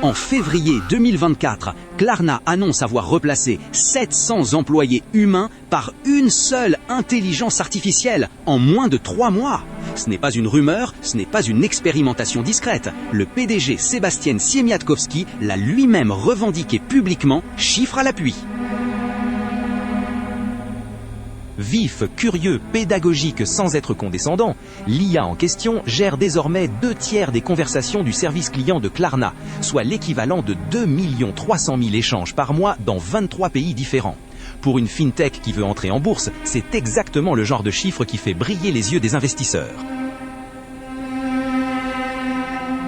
En février 2024, Klarna annonce avoir replacé 700 employés humains par une seule intelligence artificielle en moins de 3 mois. Ce n'est pas une rumeur, ce n'est pas une expérimentation discrète. Le PDG Sébastien Siemiatkowski l'a lui-même revendiqué publiquement, chiffre à l'appui. Vif, curieux, pédagogique sans être condescendant, l'IA en question gère désormais 2/3 des conversations du service client de Klarna, soit l'équivalent de 2 300 000 échanges par mois dans 23 pays différents. Pour une fintech qui veut entrer en bourse, c'est exactement le genre de chiffre qui fait briller les yeux des investisseurs.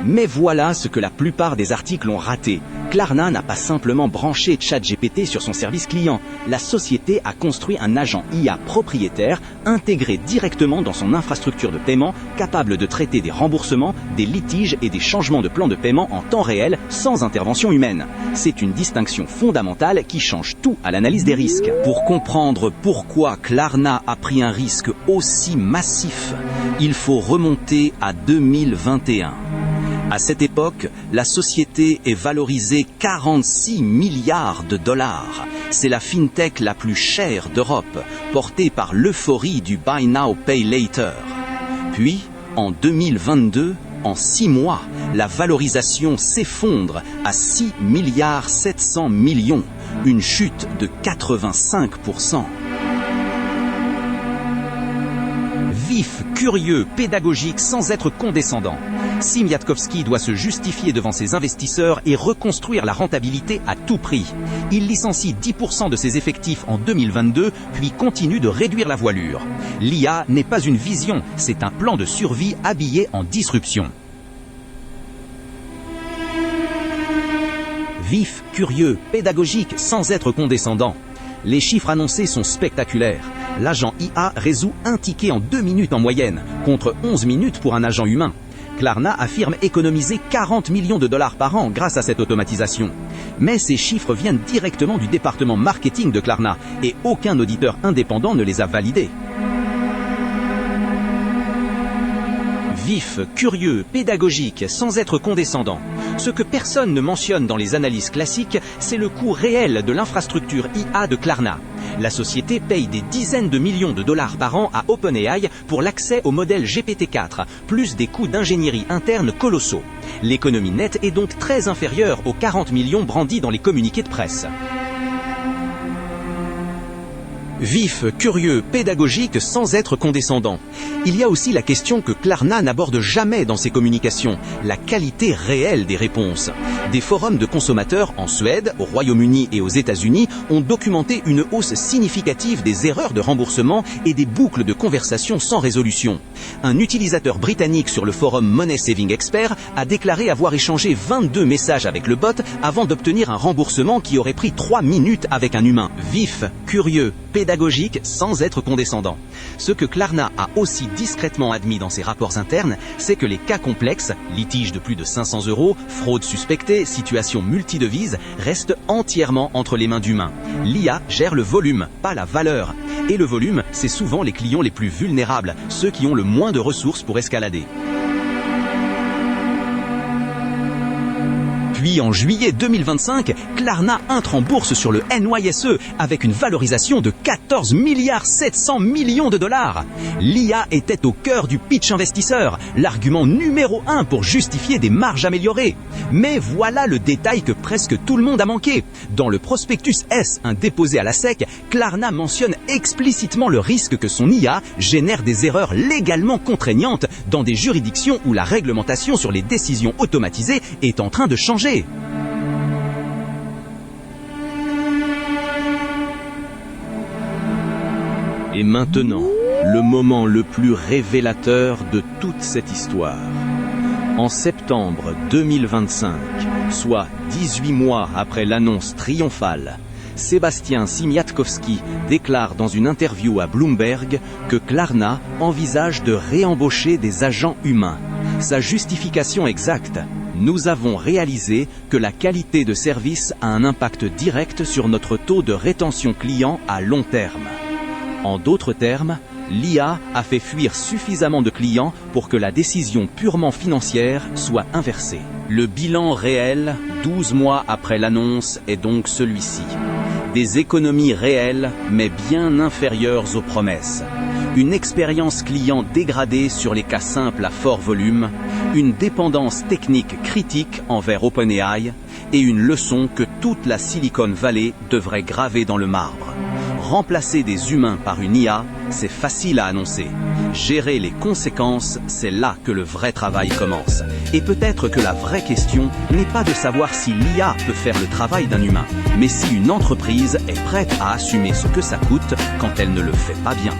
Mais voilà ce que la plupart des articles ont raté. Klarna n'a pas simplement branché ChatGPT sur son service client. La société a construit un agent IA propriétaire intégré directement dans son infrastructure de paiement, capable de traiter des remboursements, des litiges et des changements de plan de paiement en temps réel sans intervention humaine. C'est une distinction fondamentale qui change tout à l'analyse des risques. Pour comprendre pourquoi Klarna a pris un risque aussi massif, il faut remonter à 2021. À cette époque, la société est valorisée 46 milliards de dollars. C'est la fintech la plus chère d'Europe, portée par l'euphorie du Buy Now, Pay Later. Puis, en 2022, en 6 mois, la valorisation s'effondre à 6 milliards 700 millions, une chute de 85%. Vif, curieux, pédagogique sans être condescendant. Siemiatkowski doit se justifier devant ses investisseurs et reconstruire la rentabilité à tout prix. Il licencie 10% de ses effectifs en 2022, puis continue de réduire la voilure. L'IA n'est pas une vision, c'est un plan de survie habillé en disruption. Vif, curieux, pédagogique sans être condescendant. Les chiffres annoncés sont spectaculaires. L'agent IA résout un ticket en 2 minutes en moyenne, contre 11 minutes pour un agent humain. Klarna affirme économiser 40 millions de dollars par an grâce à cette automatisation. Mais ces chiffres viennent directement du département marketing de Klarna et aucun auditeur indépendant ne les a validés. Vif, curieux, pédagogique, sans être condescendant. Ce que personne ne mentionne dans les analyses classiques, c'est le coût réel de l'infrastructure IA de Klarna. La société paye des dizaines de millions de dollars par an à OpenAI pour l'accès au modèle GPT-4, plus des coûts d'ingénierie interne colossaux. L'économie nette est donc très inférieure aux 40 millions brandis dans les communiqués de presse. Vif, curieux, pédagogique sans être condescendant. Il y a aussi la question que Klarna n'aborde jamais dans ses communications, la qualité réelle des réponses. Des forums de consommateurs en Suède, au Royaume-Uni et aux États-Unis ont documenté une hausse significative des erreurs de remboursement et des boucles de conversation sans résolution. Un utilisateur britannique sur le forum Money Saving Expert a déclaré avoir échangé 22 messages avec le bot avant d'obtenir un remboursement qui aurait pris 3 minutes avec un humain. Vif, curieux, pédagogique sans être condescendant. Ce que Klarna a aussi discrètement admis dans ses rapports internes, c'est que les cas complexes, litiges de plus de 500 €, fraude suspectée, situation multidevise, restent entièrement entre les mains d'humains. L'IA gère le volume, pas la valeur. Et le volume, c'est souvent les clients les plus vulnérables, ceux qui ont le moins de ressources pour escalader. Puis en juillet 2025, Klarna entre en bourse sur le NYSE avec une valorisation de 14 milliards 700 millions de dollars. L'IA était au cœur du pitch investisseur, l'argument numéro 1 pour justifier des marges améliorées. Mais voilà le détail que presque tout le monde a manqué. Dans le prospectus S1 déposé à la SEC, Klarna mentionne explicitement le risque que son IA génère des erreurs légalement contraignantes dans des juridictions où la réglementation sur les décisions automatisées est en train de changer. Et maintenant, le moment le plus révélateur de toute cette histoire. En septembre 2025, soit 18 mois après l'annonce triomphale, Sébastien Siemiatkowski déclare dans une interview à Bloomberg que Klarna envisage de réembaucher des agents humains. Sa justification exacte: nous avons réalisé que la qualité de service a un impact direct sur notre taux de rétention client à long terme. En d'autres termes, l'IA a fait fuir suffisamment de clients pour que la décision purement financière soit inversée. Le bilan réel, 12 mois après l'annonce, est donc celui-ci. Des économies réelles, mais bien inférieures aux promesses. Une expérience client dégradée sur les cas simples à fort volume, une dépendance technique critique envers OpenAI et une leçon que toute la Silicon Valley devrait graver dans le marbre. Remplacer des humains par une IA, c'est facile à annoncer. Gérer les conséquences, c'est là que le vrai travail commence. Et peut-être que la vraie question n'est pas de savoir si l'IA peut faire le travail d'un humain, mais si une entreprise est prête à assumer ce que ça coûte quand elle ne le fait pas bien.